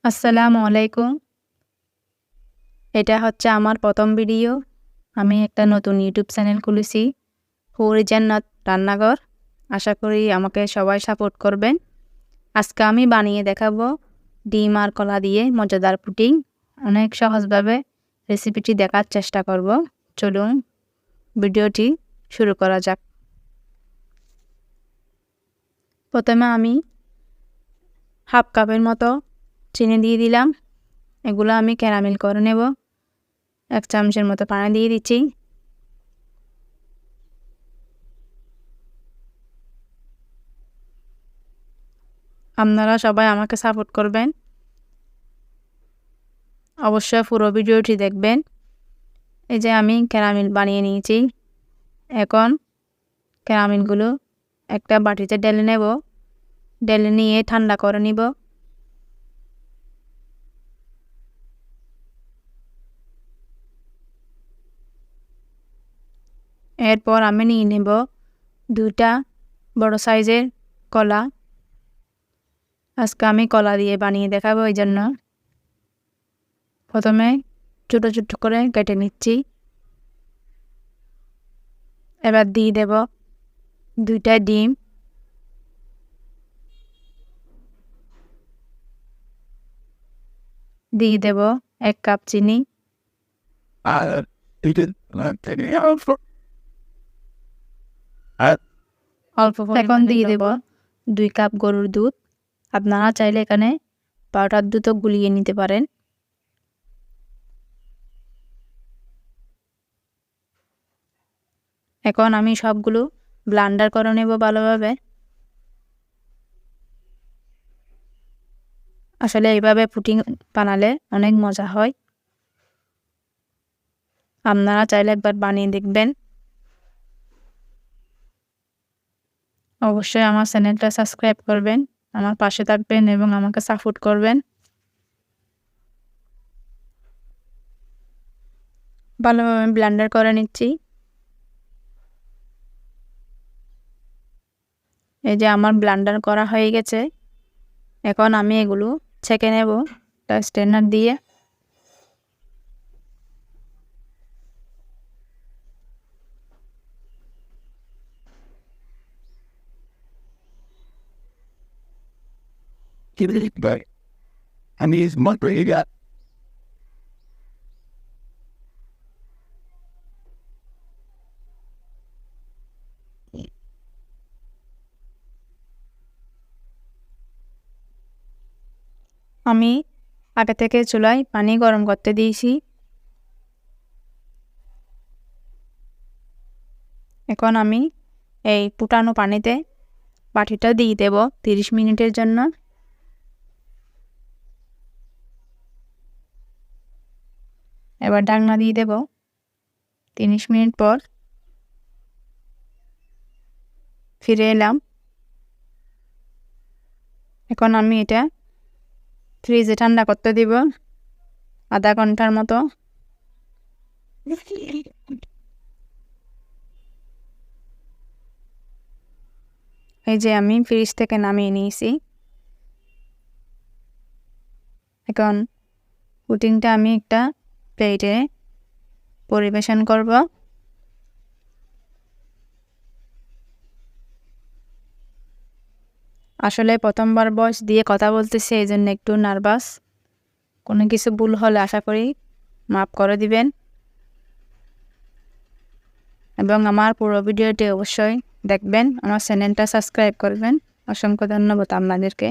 আসসালামু আলাইকুম। এটা হচ্ছে আমার প্রথম ভিডিও। আমি একটা নতুন ইউটিউব চ্যানেল খুলেছি, হুর জান্নাত রান্নাঘর। আশা করি আমাকে সবাই সাপোর্ট করবেন। আজকে আমি বানিয়ে দেখাবো ডিম আর কলা দিয়ে মজাদার পুডিং। অনেক সহজভাবে রেসিপিটি দেখার চেষ্টা করব। চলুন ভিডিওটি শুরু করা যাক। প্রথমে আমি হাফ কাপের মতো চিনি দিয়ে দিলাম। এগুলো আমি ক্যারামেল করে নেব। 1 চামচের মতো পানি দিয়ে দিচ্ছি। আপনারা সবাই আমাকে সাপোর্ট করবেন। অবশ্যই পুরো ভিডিওটি দেখবেন। এই যে আমি ক্যারামেল বানিয়ে নিয়েছি। এখন ক্যারামেলগুলো একটা বাটিতে ঢেলে নেব। ঢেলে নিয়ে ঠান্ডা করে নিব। এরপর আমি নিয়ে নেব 2টা বড় সাইজের কলা। আজকে আমি কলা দিয়ে বানিয়ে দেখাবো, এই জন্য প্রথমে ছোট ছোট করে কেটে নিচ্ছি। এবার দিয়ে দেব 2টা ডিম, দিয়ে দেব 1 কাপ চিনি, অল্প এখন দিয়ে দেব 2 কাপ গরুর দুধ। আপনারা চাইলে এখানে পাউডার দুধও গুলিয়ে নিতে পারেন। এখন আমি সবগুলো ব্লেন্ডার করে নেব ভালোভাবে। আসলে এইভাবে পুডিং বানালে অনেক মজা হয়। আপনারা চাইলে একবার বানিয়ে দেখবেন। অবশ্যই আমার চ্যানেলটা সাবস্ক্রাইব করবেন, আমার পাশে থাকবেন এবং আমাকে সাপোর্ট করবেন। ভালোভাবে ব্লেন্ডার করে নিচ্ছি। এই যে আমার ব্লেন্ডার করা হয়ে গেছে। এখন আমি এগুলো ছেঁকে নেব একটা স্ট্রেনার দিয়ে। আমি আগে থেকে চুলায় পানি গরম করতে দিয়েছি। এখন আমি এই ফুটানো পানিতে বাটিটা দিয়ে দেব 30 মিনিটের জন্য। এবার ঢাকনা দিয়ে দেব। 30 মিনিট পর ফিরে এলাম। এখন আমি এটা ফ্রিজে ঠান্ডা করতে দিব আধা ঘন্টার মতো। এই যে আমি ফ্রিজ থেকে নামিয়ে নিয়েছি। এখন পুডিংটা আমি একটা প্লেটে পরিবেশন করব। আসলে প্রথমবার ভয়েস দিয়ে কথা বলতেছি, এই জন্য একটু নার্ভাস। কোনো কিছু ভুল হলে আশা করি মাফ করে দিবেন এবং আমার পুরো ভিডিওটি অবশ্যই দেখবেন। আমার চ্যানেলটা সাবস্ক্রাইব করবেন। অসংখ্য ধন্যবাদ আপনাদেরকে।